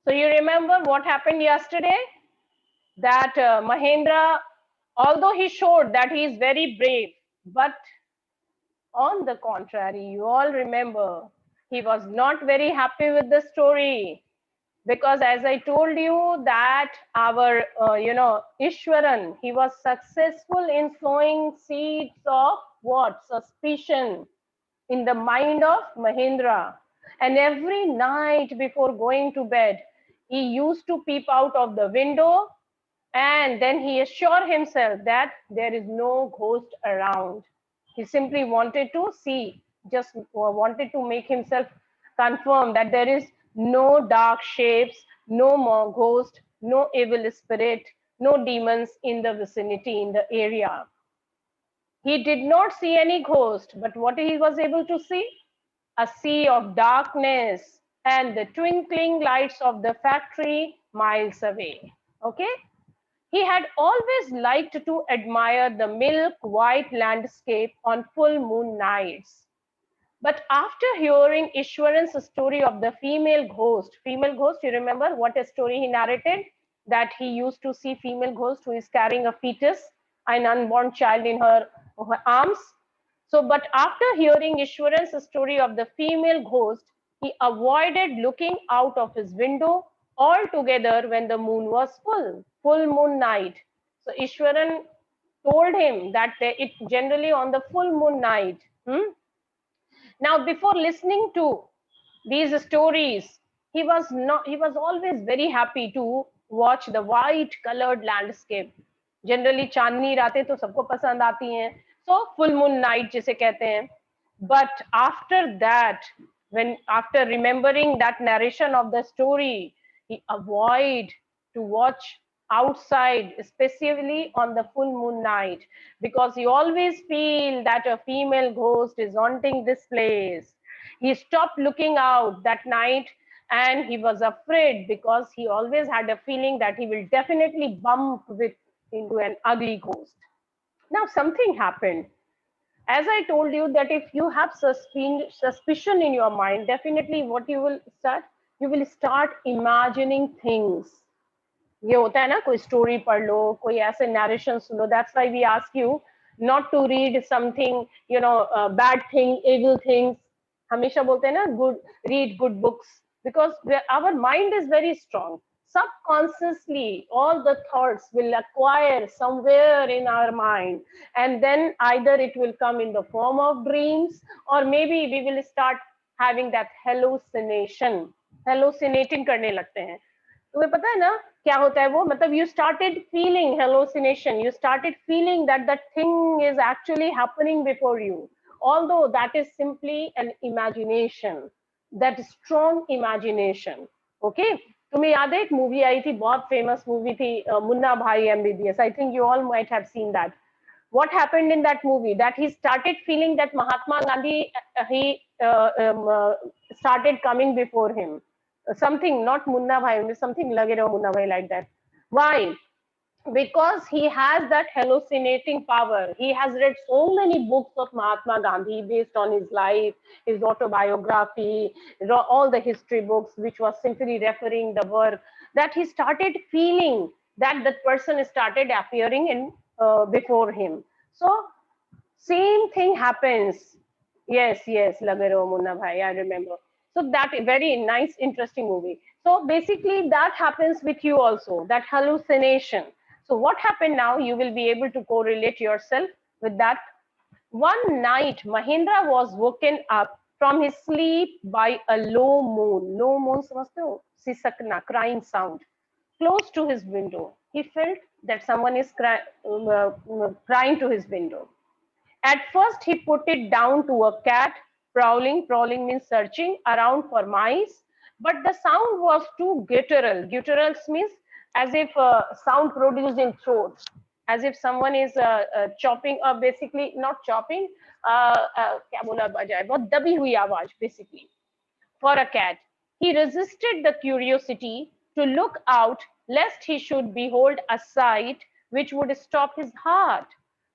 So you remember what happened yesterday? That Mahendra, although he showed that he is very brave, but on the contrary, you all remember, he was not very happy with the story, because as I told you that our, Ishwaran, he was successful in sowing seeds of what? Suspicion in the mind of Mahendra. And every night before going to bed, he used to peep out of the window, and then he assured himself that there is no ghost around. He simply wanted to see, just wanted to make himself confirm that there is no dark shapes, no more ghost, no evil spirit, no demons in the vicinity, in the area. He did not see any ghost, but what he was able to see? A sea of darkness and the twinkling lights of the factory miles away. Okay? He had always liked to admire the milk white landscape on full moon nights. But after hearing Ishwaran's story of the female ghost, you remember what a story he narrated? That he used to see female ghost who is carrying a fetus, an unborn child in her arms. So, but after hearing Ishwaran's story of the female ghost, he avoided looking out of his window altogether when the moon was full moon night. So Ishwaran told him that it generally on the full moon night. Now, before listening to these stories, he was always very happy to watch the white colored landscape. Generally, चांदनी रातें तो सबको पसंद आती हैं. So, full moon night जिसे कहते हैं. But after that, when after remembering that narration of the story, he avoid to watch outside, especially on the full moon night, because he always feel that a female ghost is haunting this place. He stopped looking out that night, and he was afraid because he always had a feeling that he will definitely bump into an ugly ghost. Now something happened. As I told you that if you have suspicion in your mind, definitely what you will start imagining things. ये होता है ना, कोई story पढ़ लो, कोई ऐसे narration सुनो. That's why we ask you not to read something, bad thing, evil things. हमेशा बोलते हैं ना, good, read good books, because our mind is very strong. Subconsciously all the thoughts will acquire somewhere in our mind, and then either it will come in the form of dreams, or maybe we will start having that hallucination. Hallucinating करने लगते हैं. तुम्हें पता है ना क्या होता है वो? मतलब you started feeling hallucination, you started feeling that that thing is actually happening before you, although that is simply an imagination, that strong imagination. Okay? तुम्हें याद है एक मूवी आई थी, बहुत फेमस मूवी थी, मुन्ना भाई MBBS. I think you all might have seen that. What happened in that movie? That he started feeling that Mahatma Gandhi, he started coming before him. Something, not Munna Bhai, something lage raho Munna Bhai like that. Why? Because he has that hallucinating power. He has read so many books of Mahatma Gandhi based on his life, his autobiography, all the history books, which was simply referring the work, that he started feeling that that person started appearing in before him. So same thing happens. Yes, Lagero Munna Bhai, I remember. So that very nice, interesting movie. So basically that happens with you also, that hallucination. So what happened now, you will be able to correlate yourself with that. One night, Mahendra was woken up from his sleep by a low moan. Low moan, समझते हो? Sisakna, crying sound, close to his window. He felt that someone is crying to his window. At first, he put it down to a cat prowling. Prowling means searching around for mice. But the sound was too guttural. Gutturals means as if sound produced in throat, as if someone is chopping, or basically not chopping. क्या बोला जाए, बहुत दबी हुई आवाज basically. For a cat, he resisted the curiosity to look out lest he should behold a sight which would stop his heart.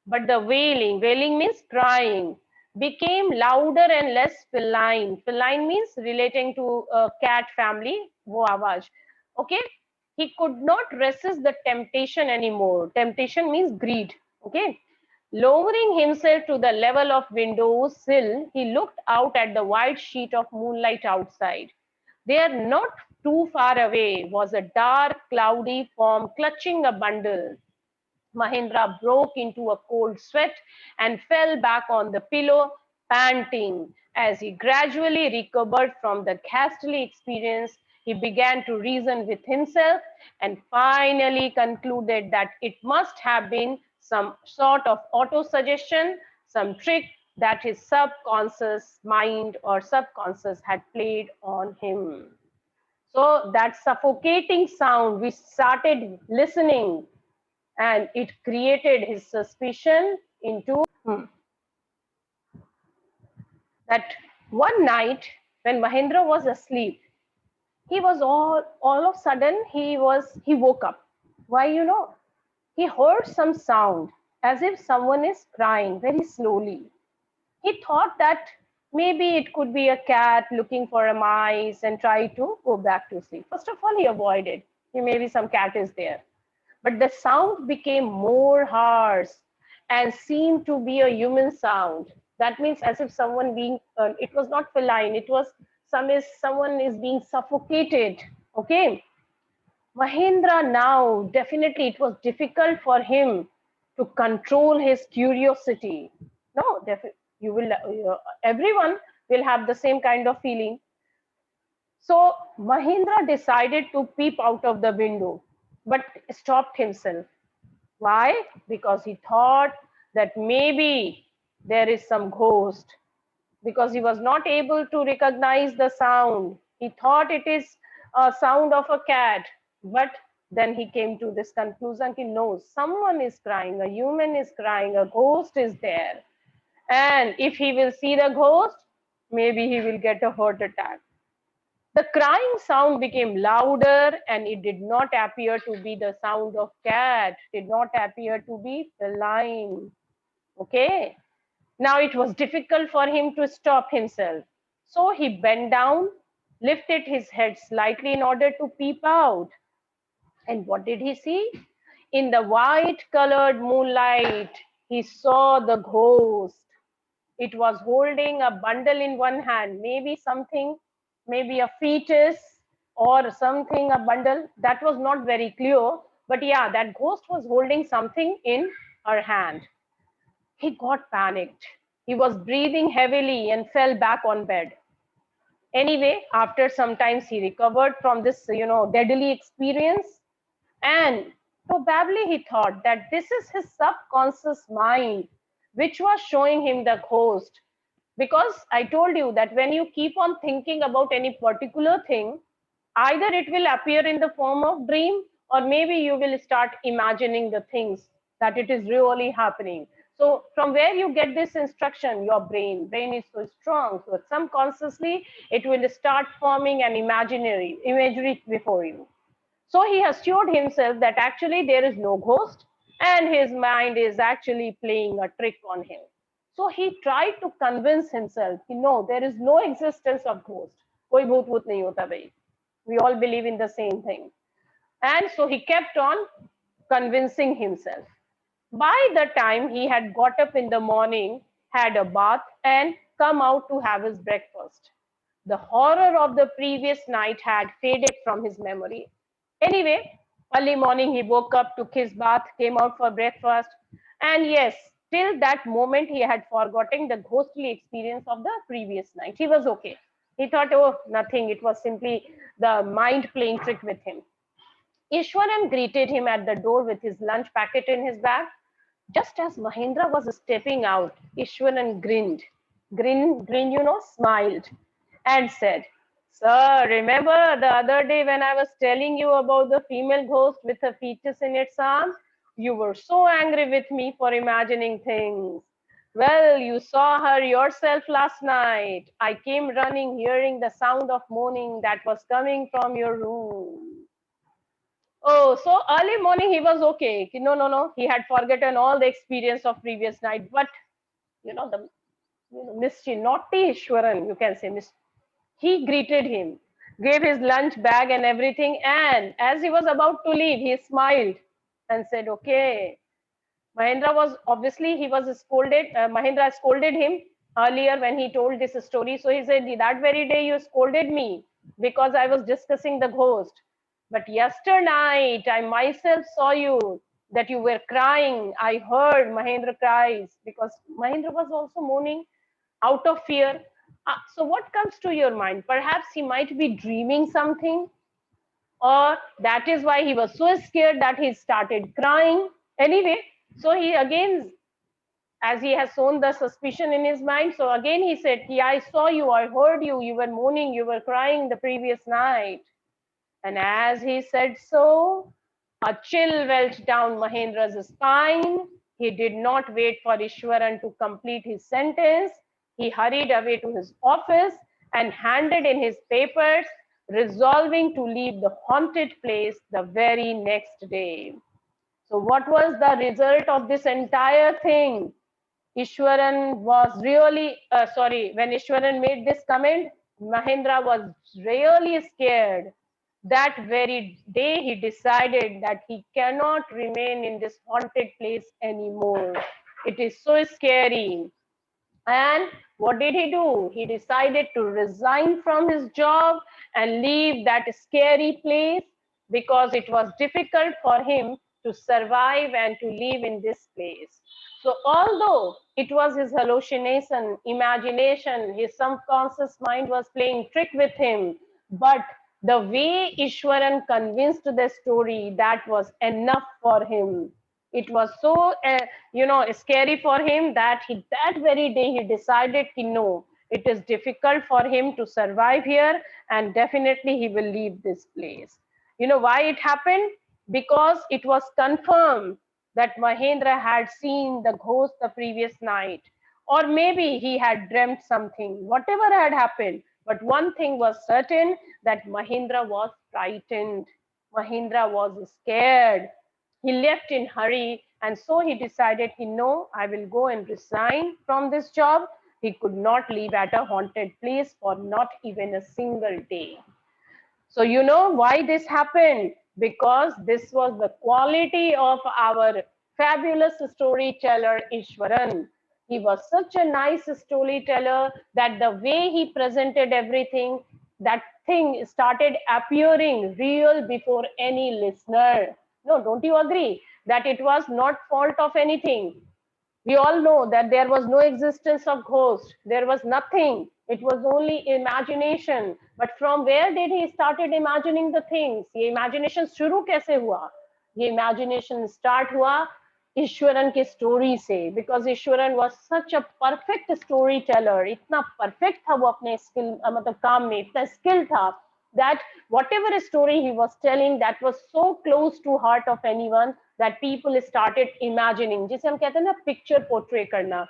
But the wailing means crying, became louder and less feline. Feline means relating to a cat family, wo awaaz. Okay, he could not resist the temptation anymore. Temptation means greed. Okay, lowering himself to the level of window sill, he looked out at the white sheet of moonlight outside. There, not too far away, was a dark, cloudy form clutching a bundle. Mahendra broke into a cold sweat and fell back on the pillow, panting. As he gradually recovered from the ghastly experience, he began to reason with himself and finally concluded that it must have been some sort of auto-suggestion, some trick that his subconscious mind or subconscious had played on him. So that suffocating sound, we started listening and it created his suspicion into that one night when Mahendra was asleep, he was all of a sudden he woke up. Why, he heard some sound as if someone is crying very slowly. He thought that maybe it could be a cat looking for a mice and try to go back to sleep. First of all, he avoided. Maybe some cat is there. But the sound became more harsh and seemed to be a human sound. That means as if someone being, it was not feline, it was someone is being suffocated. Okay. Mahendra now, definitely it was difficult for him to control his curiosity. No, you will, everyone will have the same kind of feeling. So Mahendra decided to peep out of the window, but stopped himself. Why? Because he thought that maybe there is some ghost, because he was not able to recognize the sound. He thought it is a sound of a cat, but then he came to this conclusion: he knows someone is crying, a human is crying, a ghost is there. And if he will see the ghost, maybe he will get a heart attack. The crying sound became louder and it did not appear to be the sound of cat, did not appear to be feline. Okay. Now it was difficult for him to stop himself. So he bent down, lifted his head slightly in order to peep out. And what did he see? In the white colored moonlight, he saw the ghost. It was holding a bundle in one hand, maybe something, maybe a fetus or something, a bundle. That was not very clear. But yeah, that ghost was holding something in her hand. He got panicked. He was breathing heavily and fell back on bed. Anyway, after some time, he recovered from this, deadly experience. And probably he thought that this is his subconscious mind, which was showing him the ghost. Because I told you that when you keep on thinking about any particular thing, either it will appear in the form of dream, or maybe you will start imagining the things that it is really happening. So from where you get this instruction, your brain is so strong, so subconsciously it will start forming an imagery before you. So he assured himself that actually there is no ghost and his mind is actually playing a trick on him. So he tried to convince himself, no, there is no existence of ghost. Koi bhoot voot nahi hota bhai. We all believe in the same thing. And so he kept on convincing himself. By the time he had got up in the morning, had a bath, and come out to have his breakfast, the horror of the previous night had faded from his memory. Anyway, early morning he woke up, took his bath, came out for breakfast, and yes, till that moment he had forgotten the ghostly experience of the previous night. He was okay. He thought, oh, nothing. It was simply the mind playing trick with him. Ishwaran greeted him at the door with his lunch packet in his bag. Just as Mahendra was stepping out, Ishwaran smiled and said, Sir, remember the other day when I was telling you about the female ghost with a fetus in its arm? You were so angry with me for imagining things. Well, you saw her yourself last night. I came running, hearing the sound of moaning that was coming from your room. Oh, so early morning he was okay. No. He had forgotten all the experience of previous night. But the mischief, naughty Ishwaran, you can say, he greeted him. gave his lunch bag and everything. And as he was about to leave, he smiled and said, okay. Mahendra was obviously, he was scolded. Mahendra scolded him earlier when he told this story. So he said, that very day you scolded me because I was discussing the ghost. But yesterday night, I myself saw you that you were crying. I heard Mahendra cries because Mahendra was also mourning out of fear. So what comes to your mind? Perhaps he might be dreaming something, or that is why he was so scared that he started crying. Anyway, so he again, as he has sown the suspicion in his mind, so again he said, yeah, I saw you, I heard you, you were moaning, you were crying the previous night. And as he said so, a chill welt down Mahendra's spine. He did not wait for Ishwaran to complete his sentence. He hurried away to his office and handed in his papers, resolving to leave the haunted place the very next day. So, what was the result of this entire thing? Ishwaran was really, when Ishwaran made this comment, Mahendra was really scared. That very day, he decided that he cannot remain in this haunted place anymore. It is so scary. And what did he do? He decided to resign from his job and leave that scary place because it was difficult for him to survive and to live in this place. So, although it was his hallucination, imagination, his subconscious mind was playing trick with him, but the way Ishwaran convinced the story, that was enough for him. It was so scary for him that that very day he decided no, it is difficult for him to survive here, and definitely he will leave this place. You know why it happened? Because it was confirmed that Mahendra had seen the ghost the previous night, or maybe he had dreamt something, whatever had happened. But one thing was certain, that Mahendra was frightened. Mahendra was scared. He left in hurry, and so he decided, no, I will go and resign from this job. He could not live at a haunted place for not even a single day. So you know why this happened? Because this was the quality of our fabulous storyteller Ishwaran. He was such a nice storyteller that the way he presented everything, that thing started appearing real before any listener. No, don't you agree that it was not fault of anything? We all know that there was no existence of ghost. There was nothing. It was only imagination. But from where did he started imagining the things? ये imagination शुरू कैसे हुआ? ये imagination start हुआ ईश्वरन की story से, because Eswaran was such a perfect storyteller. इतना perfect था वो अपने skill मतलब काम में, इतना skill था that whatever story he was telling, that was so close to heart of anyone that people started imagining, जिसे हम कहते हैं ना picture portray करना.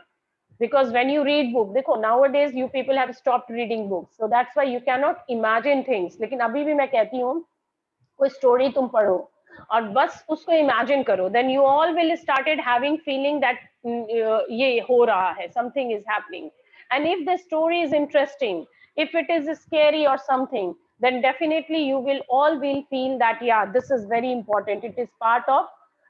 Because when you read book, देखो nowadays you people have stopped reading books, so that's why you cannot imagine things. लेकिन अभी भी मैं कहती हूँ कोई स्टोरी तुम पढ़ो और बस उसको इमेजिन करो, then you all will started having feeling that ये हो रहा है, something is happening. And if the story is interesting, if it is scary or something, then definitely you will feel that yeah, this is very important, it is part of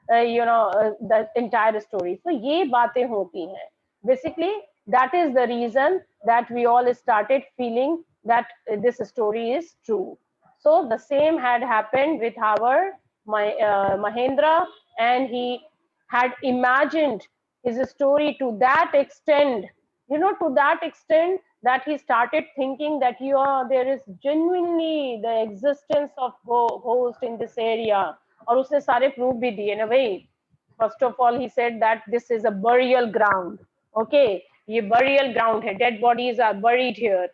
the entire story. So ये बातें होती हैं basically. That is the reason that we all started feeling that this story is true. So the same had happened with our Mahendra, and he had imagined his story to that extent, to that extent that he started thinking that there is genuinely the existence of ghost in this area. और उसने सारे proof भी दिए ना भाई. First of all, he said that this is a burial ground. Okay, ये burial ground है, dead bodies are buried here.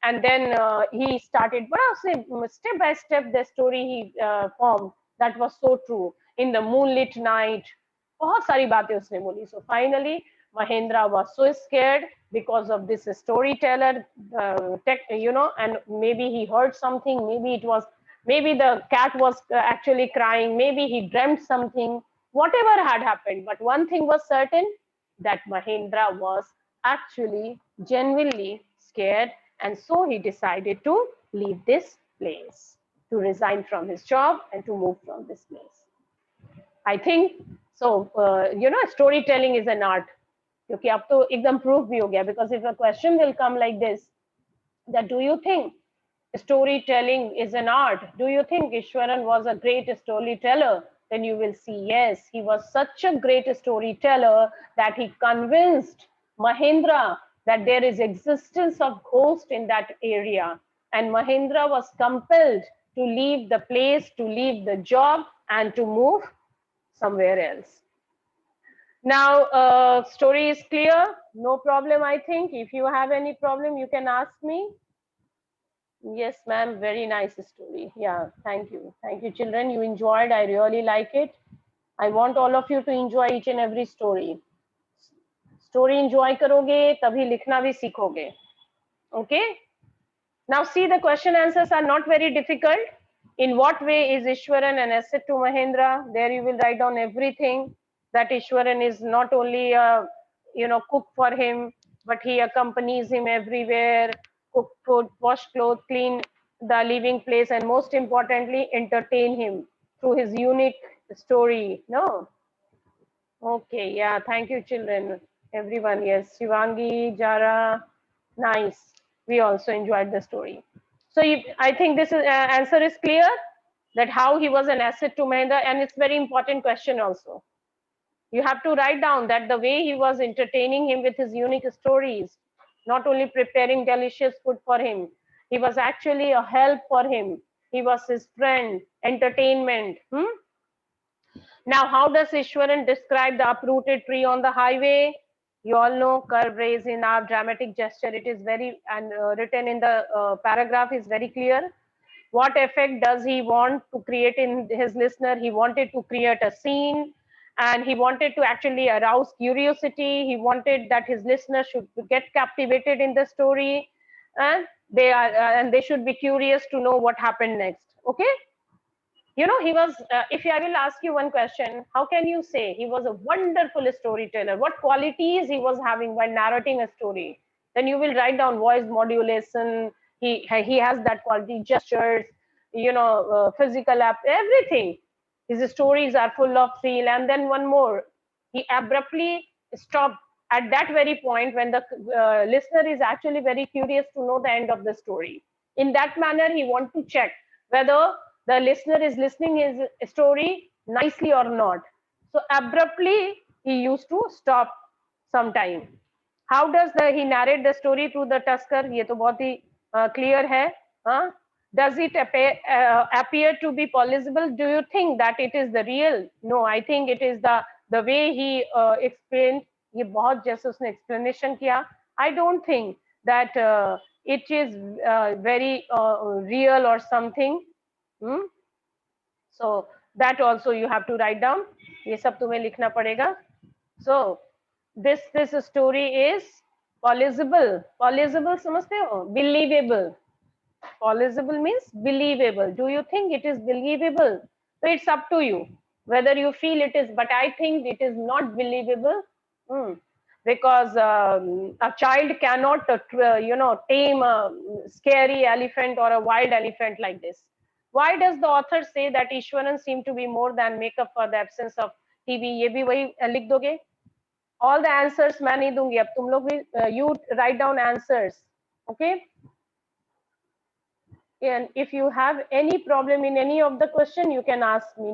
And then he started, but step by step, the story he formed, that was so true. In the moonlit night, बहुत सारी बातें उसने बोली. So finally, Mahendra was so scared because of this storyteller, and maybe he heard something. Maybe the cat was actually crying. Maybe he dreamt something. Whatever had happened, but one thing was certain, that Mahendra was actually genuinely scared, and so he decided to leave this place, to resign from his job and to move from this place. I think so. Storytelling is an art. क्योंकि अब तो एकदम proof भी हो गया, because if a question will come like this, that do you think storytelling is an art? Do you think Ishwaran was a great storyteller? Then you will see, yes, he was such a great storyteller that he convinced Mahendra that there is existence of ghost in that area. And Mahendra was compelled to leave the place, to leave the job, and to move somewhere else. Now, story is clear. No problem, I think. If you have any problem, you can ask me. Yes, ma'am. Very nice story. Yeah, thank you. Thank you, children. You enjoyed. I really like it. I want all of you to enjoy each and every story. Story enjoy करोगे तभी लिखना भी सीखोगे. Okay? Now see, the question answers are not very difficult. In what way is Ishwaran an asset to Mahendra? There you will write down everything, that Ishwaran is not only a cook for him, but he accompanies him everywhere, cook food, wash clothes, clean the living place, and most importantly, entertain him through his unique story. No? Okay, yeah, thank you, children. Everyone, yes. Shivangi, Jara, nice. We also enjoyed the story. So I think this answer is clear, that how he was an asset to Mahendra, and it's very important question also. You have to write down that the way he was entertaining him with his unique stories, not only preparing delicious food for him, he was actually a help for him. He was his friend, entertainment. Now, how does Ishwaran describe the uprooted tree on the highway? You all know curve raise in our dramatic gesture. It is very, and written in the paragraph is very clear. What effect does he want to create in his listener? He wanted to create a scene, and he wanted to actually arouse curiosity. He wanted that his listener should get captivated in the story, and they should be curious to know what happened next. Okay. He was, if I will ask you one question, how can you say he was a wonderful storyteller? What qualities he was having while narrating a story? Then you will write down voice modulation. He has that quality, gestures, physical everything. His stories are full of feel. And then one more, he abruptly stopped at that very point when the listener is actually very curious to know the end of the story. In that manner, he wants to check whether the listener is listening his story nicely or not. So abruptly, he used to stop sometime. How does he narrate the story through the tusker? ये तो बहुत ही clear है. Huh? Does it appear to be plausible? Do you think that it is the real? No, I think it is the way he explained. ये बहुत जैसे उसने explanation किया. I don't think that it is very real or something. So that also you have to write down. ये सब तुम्हें लिखना पड़ेगा. So this story is plausible. Plausible समझते हो? Believable. Plausible means believable. Do you think it is believable? So it's up to you whether you feel it is. But I think it is not believable. Because a child cannot, tame a scary elephant or a wild elephant like this. Why does the author say that Ishwaran seemed to be more than makeup for the absence of TV? ये भी वही लिख दोगे? All the answers मैं नहीं दूंगी. अब तुम लोग भी you write down answers. Okay? And if you have any problem in any of the question, you can ask me.